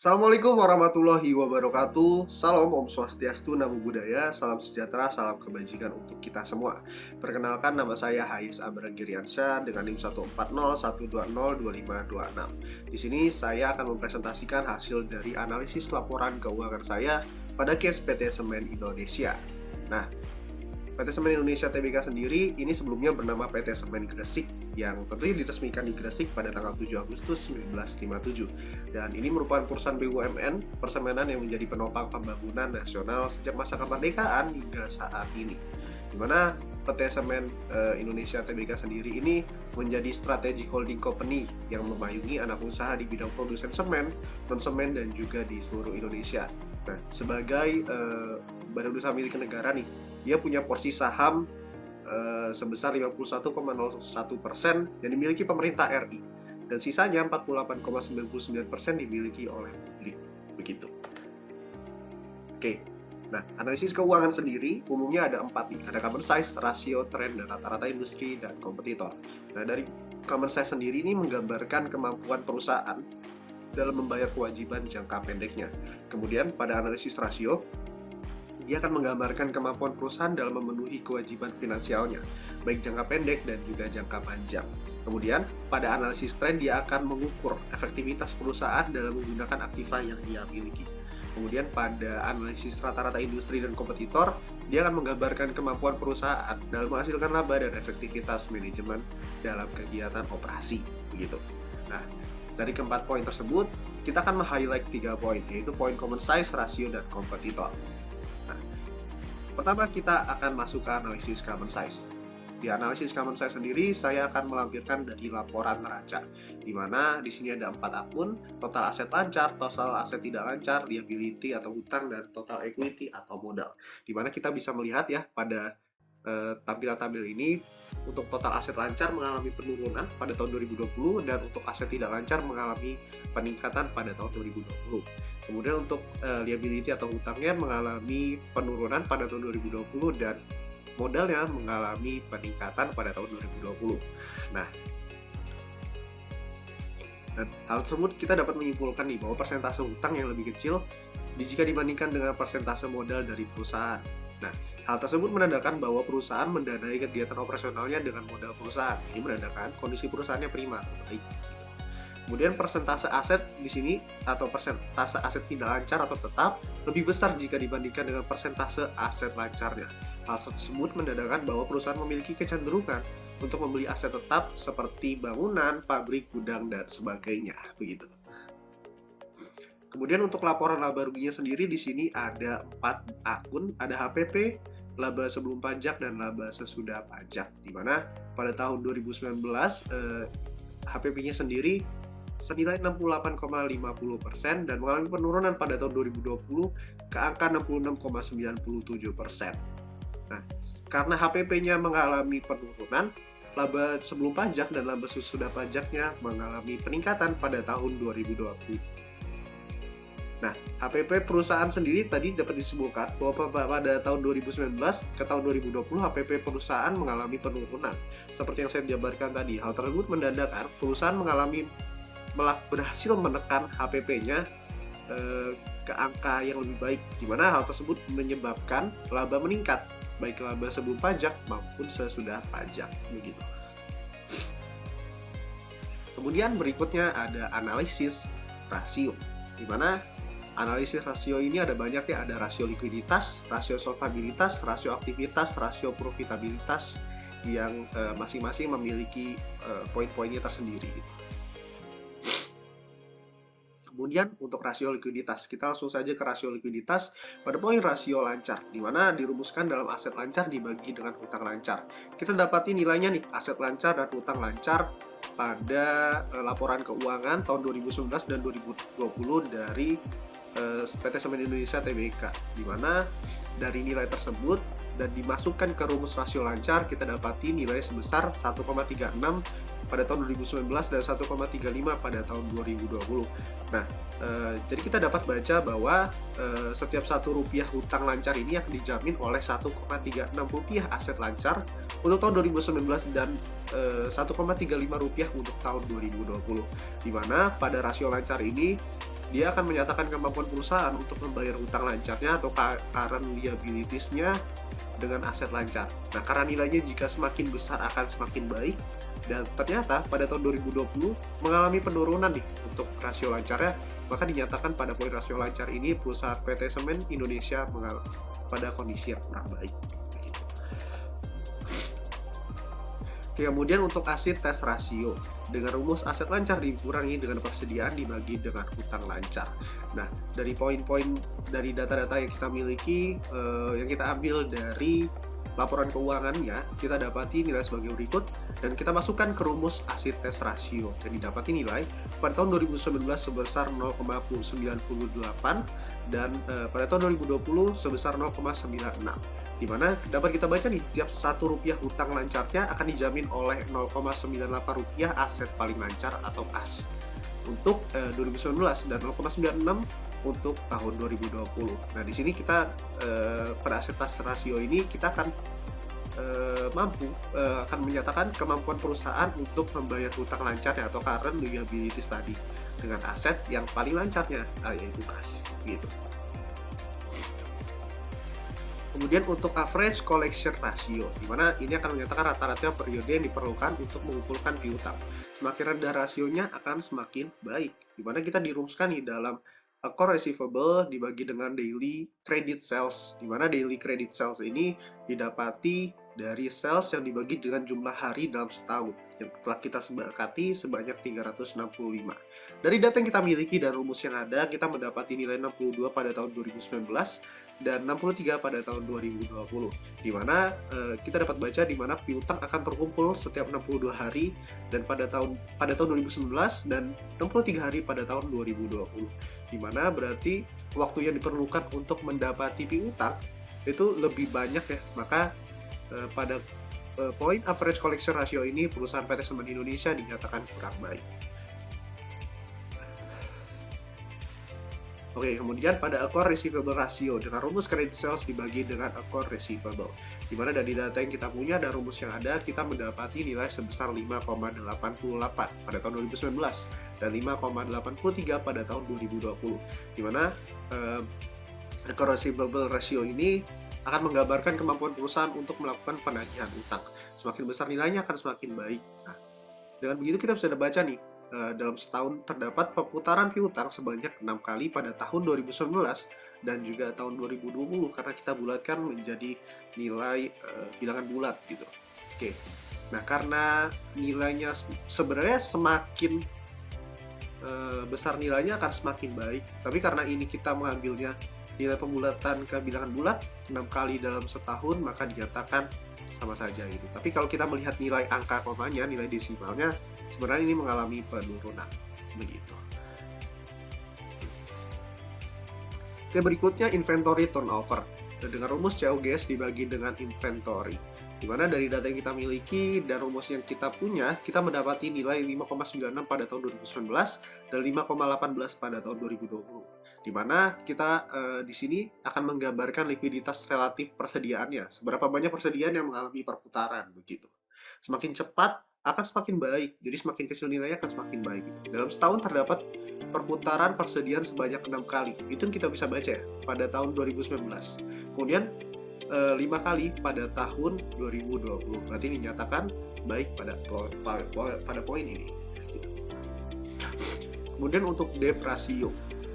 Assalamualaikum warahmatullahi wabarakatuh. Salam Om Swastiastu, Namo Buddhaya, salam sejahtera, salam kebajikan untuk kita semua. Perkenalkan, nama saya Hayes Abragiriansyah dengan NIM 14012025526. Di sini saya akan mempresentasikan hasil dari analisis laporan keuangan saya pada case PT Semen Indonesia. Nah, PT Semen Indonesia Tbk sendiri ini sebelumnya bernama PT Semen Gresik yang tentunya diresmikan di Gresik pada tanggal 7 Agustus 1957. Dan ini merupakan perusahaan BUMN persemenan yang menjadi penopang pembangunan nasional sejak masa kemerdekaan hingga saat ini. Di mana PT Semen Indonesia Tbk sendiri ini menjadi strategic holding company yang memayungi anak usaha di bidang produsen semen, non-semen, dan juga di seluruh Indonesia. Nah, sebagai badan usaha milik negara nih, dia punya porsi saham sebesar 51,01% yang dimiliki pemerintah RI dan sisanya 48,99% dimiliki oleh publik. Begitu. Oke. Nah, analisis keuangan sendiri umumnya ada 4 nih. Ada common size, rasio, tren, dan rata-rata industri dan kompetitor. Nah, dari common size sendiri ini menggambarkan kemampuan perusahaan dalam membayar kewajiban jangka pendeknya. Kemudian pada analisis rasio, dia akan menggambarkan kemampuan perusahaan dalam memenuhi kewajiban finansialnya, baik jangka pendek dan juga jangka panjang. Kemudian, pada analisis tren dia akan mengukur efektivitas perusahaan dalam menggunakan aktiva yang dia miliki. Kemudian, pada analisis rata-rata industri dan kompetitor, dia akan menggambarkan kemampuan perusahaan dalam menghasilkan laba dan efektivitas manajemen dalam kegiatan operasi. Begitu. Nah, dari keempat poin tersebut, kita akan meng-highlight 3 poin, yaitu poin common size, rasio, dan kompetitor. Pertama, kita akan masuk ke analisis common size. Di analisis common size sendiri, saya akan melampirkan dari laporan neraca, di mana di sini ada 4 akun: total aset lancar, total aset tidak lancar, liability atau hutang, dan total equity atau modal. Di mana kita bisa melihat ya pada tampilan tabel ini, untuk total aset lancar mengalami penurunan pada tahun 2020 dan untuk aset tidak lancar mengalami peningkatan pada tahun 2020. Kemudian untuk liability atau hutangnya mengalami penurunan pada tahun 2020 dan modalnya mengalami peningkatan pada tahun 2020. Nah, dan hal tersebut kita dapat menyimpulkan nih bahwa persentase hutang yang lebih kecil jika dibandingkan dengan persentase modal dari perusahaan. Nah, hal tersebut menandakan bahwa perusahaan mendanai kegiatan operasionalnya dengan modal perusahaan. Ini menandakan kondisi perusahaannya prima atau baik. Kemudian persentase aset di sini atau persentase aset tidak lancar atau tetap lebih besar jika dibandingkan dengan persentase aset lancarnya. Hal tersebut menandakan bahwa perusahaan memiliki kecenderungan untuk membeli aset tetap seperti bangunan, pabrik, gudang, dan sebagainya. Begitu. Kemudian untuk laporan laba ruginya sendiri di sini ada 4 akun, ada HPP, laba sebelum pajak, dan laba sesudah pajak. Di mana pada tahun 2019 HPP-nya sendiri senilai 68,50% dan mengalami penurunan pada tahun 2020 ke angka 66,97%. Nah, karena HPP-nya mengalami penurunan, laba sebelum pajak dan laba sesudah pajaknya mengalami peningkatan pada tahun 2020. Nah, HPP perusahaan sendiri tadi dapat disebutkan bahwa pada tahun 2019 ke tahun 2020 HPP perusahaan mengalami penurunan. Seperti yang saya jabarkan tadi, hal tersebut menandakan perusahaan berhasil menekan HPP-nya ke angka yang lebih baik, di mana hal tersebut menyebabkan laba meningkat, baik laba sebelum pajak maupun sesudah pajak. Begitu. Kemudian berikutnya ada analisis rasio, di mana analisis rasio ini ada banyak ya, ada rasio likuiditas, rasio solvabilitas, rasio aktivitas, rasio profitabilitas yang masing-masing memiliki poin-poinnya tersendiri. Kemudian untuk rasio likuiditas, kita langsung saja ke rasio likuiditas pada poin rasio lancar, di mana dirumuskan dalam aset lancar dibagi dengan hutang lancar. Kita dapati nilainya nih, aset lancar dan hutang lancar pada laporan keuangan tahun 2019 dan 2020 dari PT Semen Indonesia Tbk, di mana dari nilai tersebut dan dimasukkan ke rumus rasio lancar, kita dapati nilai sebesar 1,36 pada tahun 2019 dan 1,35 pada tahun 2020. Nah, jadi kita dapat baca bahwa setiap Rp1 hutang lancar ini akan dijamin oleh Rp1,36 aset lancar untuk tahun 2019 dan Rp1,35 untuk tahun 2020. Di mana pada rasio lancar ini dia akan menyatakan kemampuan perusahaan untuk membayar hutang lancarnya atau current liabilities-nya dengan aset lancar. Nah, karena nilainya jika semakin besar akan semakin baik, dan ternyata pada tahun 2020 mengalami penurunan nih untuk rasio lancarnya, maka dinyatakan pada poin rasio lancar ini perusahaan PT Semen Indonesia pada kondisi yang kurang baik. Oke, kemudian untuk aset tes rasio, dengan rumus aset lancar dikurangi dengan persediaan dibagi dengan hutang lancar. Nah, dari poin-poin dari data-data yang kita miliki, yang kita ambil dari laporan keuangannya, kita dapati nilai sebagai berikut, dan kita masukkan ke rumus aset tes rasio, dan didapati nilai pada tahun 2019 sebesar 0,98 dan pada tahun 2020 sebesar 0,96, di mana dapat kita baca nih, tiap Rp1 hutang lancarnya akan dijamin oleh 0,98 rupiah aset paling lancar atau AS untuk 2019 dan 0,96 untuk tahun 2020. Nah, di sini kita pada aset tes rasio ini kita akan akan menyatakan kemampuan perusahaan untuk membayar hutang lancarnya atau current liabilities tadi dengan aset yang paling lancarnya, yaitu kas, gitu. Kemudian untuk average collection ratio, di mana ini akan menyatakan rata-rata periode yang diperlukan untuk mengumpulkan piutang. Semakin rendah rasionya akan semakin baik, di mana kita dirumuskan di dalam core receivable dibagi dengan daily credit sales, di mana daily credit sales ini didapati dari sales yang dibagi dengan jumlah hari dalam setahun yang telah kita sepakati sebanyak 365. Dari data yang kita miliki dan rumus yang ada, kita mendapati nilai 62 pada tahun 2019 dan 63 pada tahun 2020, di mana kita dapat baca di mana piutang akan terkumpul setiap 62 hari dan pada tahun 2019 dan 63 hari pada tahun 2020, di mana berarti waktu yang diperlukan untuk mendapati piutang itu lebih banyak ya. Maka pada poin average collection ratio ini perusahaan PT Semen Indonesia dinyatakan kurang baik. Oke, kemudian pada accord receivable ratio dengan rumus credit sales dibagi dengan accord receivable, di mana dari data yang kita punya dan rumus yang ada, kita mendapati nilai sebesar 5,88 pada tahun 2019 dan 5,83 pada tahun 2020, di mana accord receivable ratio ini akan menggambarkan kemampuan perusahaan untuk melakukan penagihan utang. Semakin besar nilainya akan semakin baik. Nah, dengan begitu kita bisa baca nih, dalam setahun terdapat perputaran piutang sebanyak 6 kali pada tahun 2019 dan juga tahun 2020 karena kita bulatkan menjadi nilai bilangan bulat gitu. Oke. Nah, karena nilainya sebenarnya semakin besar nilainya akan semakin baik, tapi karena ini kita mengambilnya nilai pembulatan ke bilangan bulat 6 kali dalam setahun, maka dinyatakan sama saja gitu. Tapi kalau kita melihat nilai angka komanya, nilai desimalnya, sebenarnya ini mengalami penurunan begitu. Oke, berikutnya inventory turnover. Dengan rumus COGS dibagi dengan inventory, di mana dari data yang kita miliki dan rumus yang kita punya, kita mendapati nilai 5,96 pada tahun 2019 dan 5,18 pada tahun 2020. Di mana kita di sini akan menggambarkan likuiditas relatif persediaannya, seberapa banyak persediaan yang mengalami perputaran begitu. Semakin cepat akan semakin baik, jadi semakin kecil nilainya akan semakin baik gitu. Dalam setahun terdapat perputaran persediaan sebanyak 6 kali, itu yang kita bisa baca ya, pada tahun 2019. Kemudian 5 kali pada tahun 2020, berarti dinyatakan baik pada poin ini gitu. Kemudian untuk debt ratio,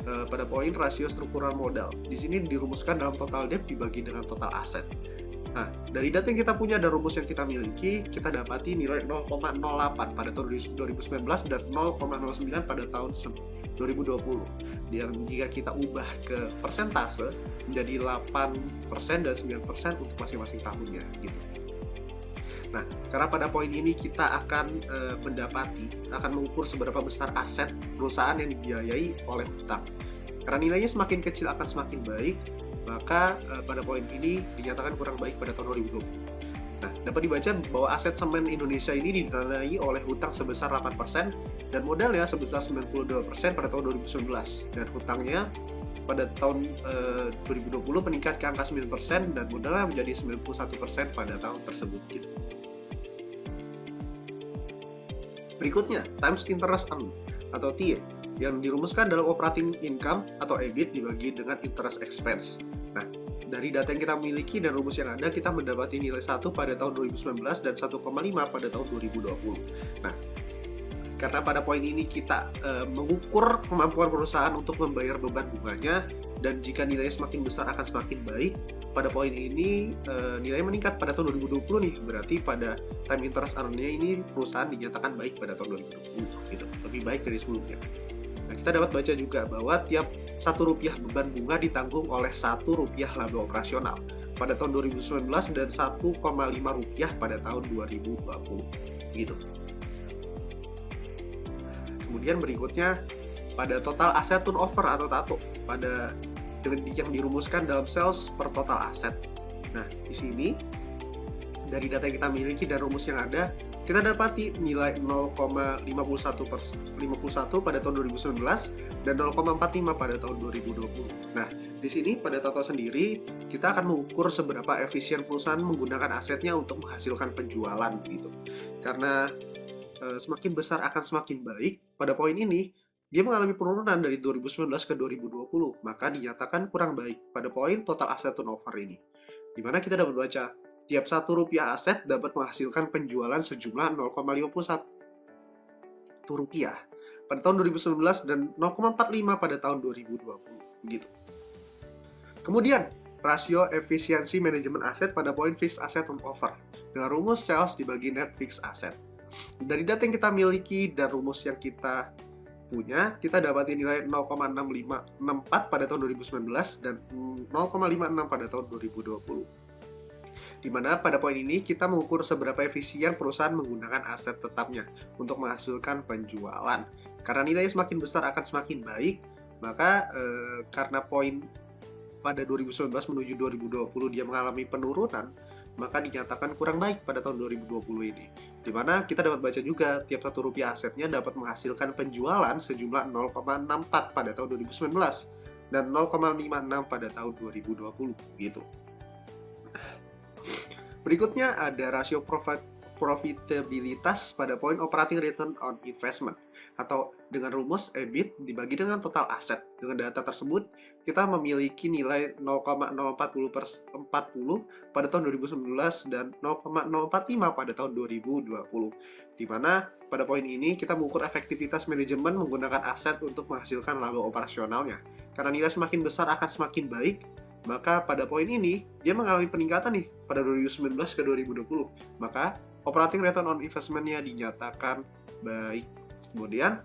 pada poin rasio struktural modal, di sini dirumuskan dalam total debt dibagi dengan total aset. Nah, dari data yang kita punya dan rumus yang kita miliki, kita dapati nilai 0,08 pada tahun 2019 dan 0,09 pada tahun 2020. Dan jika kita ubah ke persentase menjadi 8% dan 9% untuk masing-masing tahunnya gitu. Nah, karena pada poin ini kita akan mengukur seberapa besar aset perusahaan yang dibiayai oleh hutang. Karena nilainya semakin kecil akan semakin baik, maka pada poin ini dinyatakan kurang baik pada tahun 2020. Nah, dapat dibaca bahwa aset Semen Indonesia ini didanai oleh hutang sebesar 8% dan modalnya sebesar 92% pada tahun 2019. Dan hutangnya pada tahun 2020 meningkat ke angka 9% dan modalnya menjadi 91% pada tahun tersebut gitu. Berikutnya, times interest earned atau TIE. yang dirumuskan dalam operating income atau EBIT dibagi dengan interest expense. Nah, dari data yang kita miliki dan rumus yang ada, kita mendapati nilai 1 pada tahun 2019 dan 1,5 pada tahun 2020. Nah, karena pada poin ini kita mengukur kemampuan perusahaan untuk membayar beban bunganya, dan jika nilainya semakin besar akan semakin baik. Pada poin ini nilainya meningkat pada tahun 2020 nih, berarti pada time interest earn-nya ini perusahaan dinyatakan baik pada tahun 2020 gitu, lebih baik dari sebelumnya. Nah, kita dapat baca juga bahwa tiap Rp1 beban bunga ditanggung oleh Rp1 laba operasional pada tahun 2019 dan Rp1,5 pada tahun 2020 gitu. Kemudian berikutnya pada total aset turnover atau TATO pada yang dirumuskan dalam sales per total aset. Nah, di sini dari data yang kita miliki dan rumus yang ada, kita dapati nilai 0,51 pada tahun 2019 dan 0,45 pada tahun 2020. Nah, di sini pada TATO sendiri kita akan mengukur seberapa efisien perusahaan menggunakan asetnya untuk menghasilkan penjualan gitu. Karena semakin besar akan semakin baik. Pada poin ini dia mengalami penurunan dari 2019 ke 2020, maka dinyatakan kurang baik pada poin total asset turnover ini. Di mana kita dapat baca, tiap Rp1 aset dapat menghasilkan penjualan sejumlah 0,51 rupiah pada tahun 2019 dan 0,45 pada tahun 2020. Begitu. Kemudian, rasio efisiensi manajemen aset pada poin fixed asset turnover dengan rumus sales dibagi net fixed asset. Dari data yang kita miliki dan rumus yang kita punya, kita dapati nilai 0,6564 pada tahun 2019 dan 0,56 pada tahun 2020. Di mana pada poin ini kita mengukur seberapa efisien perusahaan menggunakan aset tetapnya untuk menghasilkan penjualan. Karena nilainya semakin besar akan semakin baik, maka karena poin pada 2019 menuju 2020 dia mengalami penurunan, maka dinyatakan kurang baik pada tahun 2020 ini. Di mana kita dapat baca juga tiap Rp1 asetnya dapat menghasilkan penjualan sejumlah 0,64 pada tahun 2019 dan 0,56 pada tahun 2020 gitu. Berikutnya ada rasio profitabilitas pada poin operating return on investment atau dengan rumus EBIT dibagi dengan total aset. Dengan data tersebut, kita memiliki nilai 0,040/40 pada tahun 2019 dan 0,045 pada tahun 2020. Di mana pada poin ini kita mengukur efektivitas manajemen menggunakan aset untuk menghasilkan laba operasionalnya. Karena nilai semakin besar akan semakin baik, maka pada poin ini dia mengalami peningkatan nih pada 2019 ke 2020. Maka operating return on investment-nya dinyatakan baik. Kemudian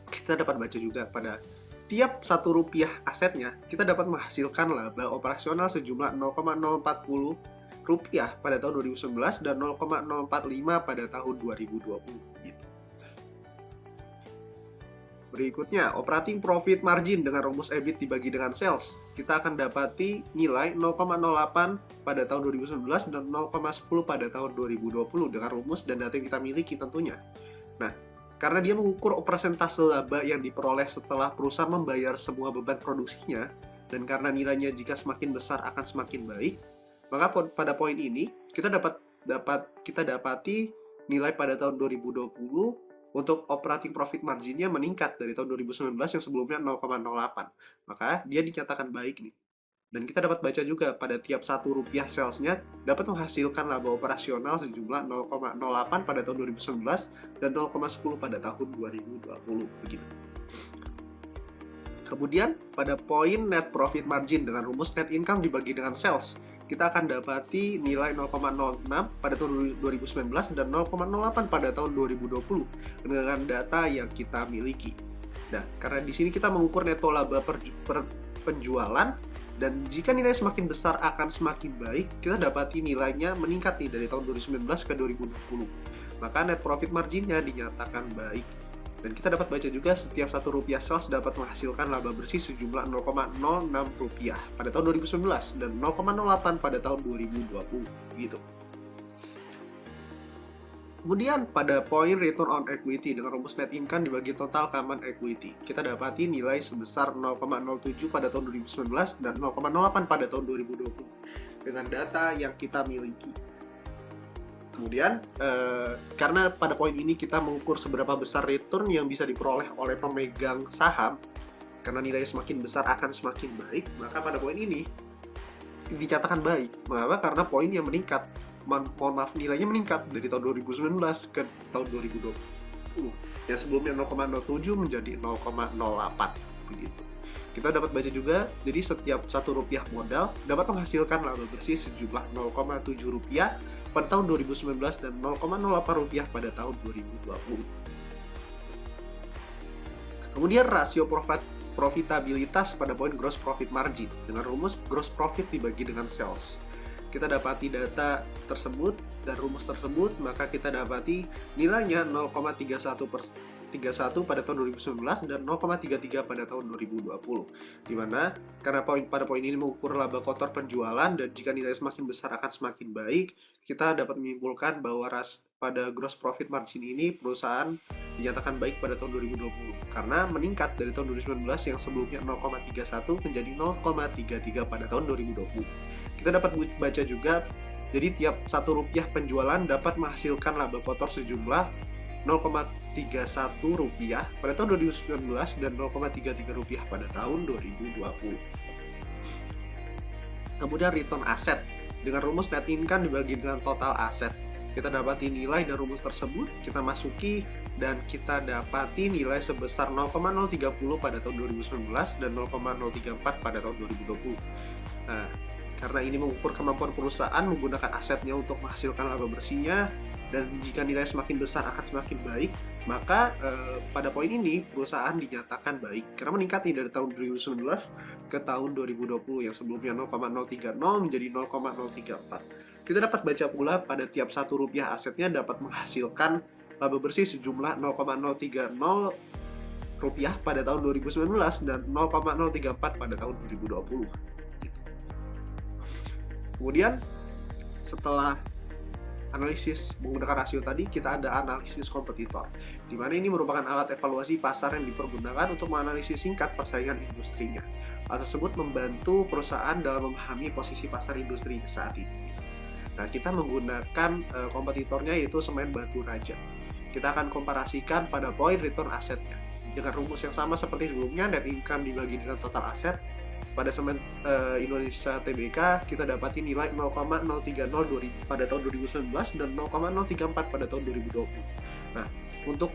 kita dapat baca juga pada tiap Rp1 asetnya kita dapat menghasilkan laba operasional sejumlah 0,040 rupiah pada tahun 2019 dan 0,045 pada tahun 2020 gitu. Berikutnya, operating profit margin dengan rumus EBIT dibagi dengan sales. Kita akan dapati nilai 0,08 pada tahun 2019 dan 0,10 pada tahun 2020 dengan rumus dan data yang kita miliki tentunya. Nah, karena dia mengukur persentase laba yang diperoleh setelah perusahaan membayar semua beban produksinya, dan karena nilainya jika semakin besar akan semakin baik, maka pada poin ini kita dapati nilai pada tahun 2020 untuk operating profit marginnya meningkat dari tahun 2019 yang sebelumnya 0,08. Maka dia dinyatakan baik nih. Dan kita dapat baca juga pada tiap Rp1 salesnya dapat menghasilkan laba operasional sejumlah 0,08 pada tahun 2019 dan 0,10 pada tahun 2020 begitu. Kemudian pada poin net profit margin dengan rumus net income dibagi dengan sales, kita akan dapati nilai 0,06 pada tahun 2019 dan 0,08 pada tahun 2020 dengan data yang kita miliki. Nah, karena di sini kita mengukur neto laba per penjualan, dan jika nilai semakin besar akan semakin baik, kita dapati nilainya meningkat nih dari tahun 2019 ke 2020. Maka net profit marginnya dinyatakan baik. Dan kita dapat baca juga setiap Rp1 sales dapat menghasilkan laba bersih sejumlah 0,06 rupiah pada tahun 2019 dan 0,08 pada tahun 2020 gitu. Kemudian pada poin return on equity dengan rumus net income dibagi total common equity, kita dapati nilai sebesar 0,07 pada tahun 2019 dan 0,08 pada tahun 2020 dengan data yang kita miliki. Kemudian, karena pada poin ini kita mengukur seberapa besar return yang bisa diperoleh oleh pemegang saham, karena nilainya semakin besar akan semakin baik, maka pada poin ini dinyatakan baik. Mengapa? Karena poin yang meningkat. Mohon maaf, nilainya meningkat dari tahun 2019 ke tahun 2020. Yang sebelumnya 0,07 menjadi 0,08 begitu. Kita dapat baca juga, jadi setiap Rp1 modal dapat menghasilkan laba bersih sejumlah Rp0,7 pada tahun 2019 dan Rp0,08 pada tahun 2020. Kemudian rasio profitabilitas pada poin gross profit margin dengan rumus gross profit dibagi dengan sales. Kita dapati data tersebut dan rumus tersebut, maka kita dapati nilainya 0,31 pada tahun 2019 dan 0,33 pada tahun 2020. Dimana karena pada poin ini mengukur laba kotor penjualan dan jika nilai semakin besar akan semakin baik, kita dapat menyimpulkan bahwa pada gross profit margin ini perusahaan dinyatakan baik pada tahun 2020 karena meningkat dari tahun 2019 yang sebelumnya 0,31 menjadi 0,33 pada tahun 2020. Kita dapat baca juga, jadi tiap Rp1 penjualan dapat menghasilkan laba kotor sejumlah Rp0,31 pada tahun 2019 dan Rp0,33 pada tahun 2020. Kemudian return aset dengan rumus net income dibagi dengan total aset. Kita dapati nilai dan rumus tersebut, kita masuki dan kita dapati nilai sebesar 0,030 pada tahun 2019 dan 0,034 pada tahun 2020. Nah, karena ini mengukur kemampuan perusahaan menggunakan asetnya untuk menghasilkan laba bersihnya, dan jika nilai semakin besar akan semakin baik, maka pada poin ini perusahaan dinyatakan baik karena meningkat dari tahun 2019 ke tahun 2020 yang sebelumnya 0,030 menjadi 0,034. Kita dapat baca pula pada tiap Rp1 asetnya dapat menghasilkan laba bersih sejumlah 0,030 pada tahun 2019 dan 0,034 pada tahun 2020. Kemudian setelah analisis menggunakan rasio tadi, kita ada analisis kompetitor, di mana ini merupakan alat evaluasi pasar yang dipergunakan untuk menganalisis singkat persaingan industrinya. Hal tersebut membantu perusahaan dalam memahami posisi pasar industri saat ini. Nah, kita menggunakan kompetitornya yaitu semen batu raja. Kita akan komparasikan pada poin return asetnya. Dengan rumus yang sama seperti sebelumnya, net income dibagi dengan total aset. Pada semen Indonesia TBK, kita dapati nilai 0,030 pada tahun 2019 dan 0,034 pada tahun 2020. Nah, untuk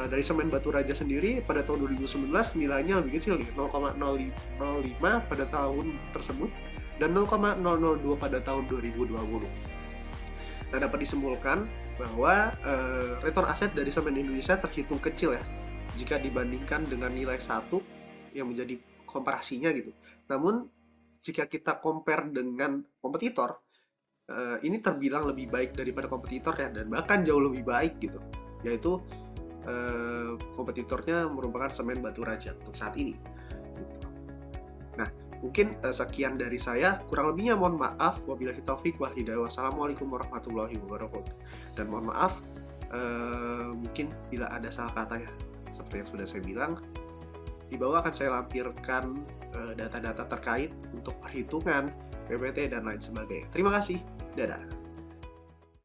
dari semen batu raja sendiri, pada tahun 2019 nilainya lebih kecil nih, 0,005 pada tahun tersebut, dan 0,002 pada tahun 2020. Nah, dapat disimpulkan bahwa return aset dari semen Indonesia terhitung kecil ya, jika dibandingkan dengan nilai 1 yang menjadi komparasinya gitu. Namun jika kita compare dengan kompetitor, ini terbilang lebih baik daripada kompetitor ya, dan bahkan jauh lebih baik gitu. Yaitu kompetitornya merupakan semen batu raja untuk saat ini. Gitu. Nah, mungkin sekian dari saya. Kurang lebihnya mohon maaf. Wabillahi taufik wal hidayah. Wassalamualaikum warahmatullahi wabarakatuh. Dan mohon maaf mungkin bila ada salah kata ya, seperti yang sudah saya bilang. Di bawah akan saya lampirkan data-data terkait untuk perhitungan, PPT, dan lain sebagainya. Terima kasih. Dadah.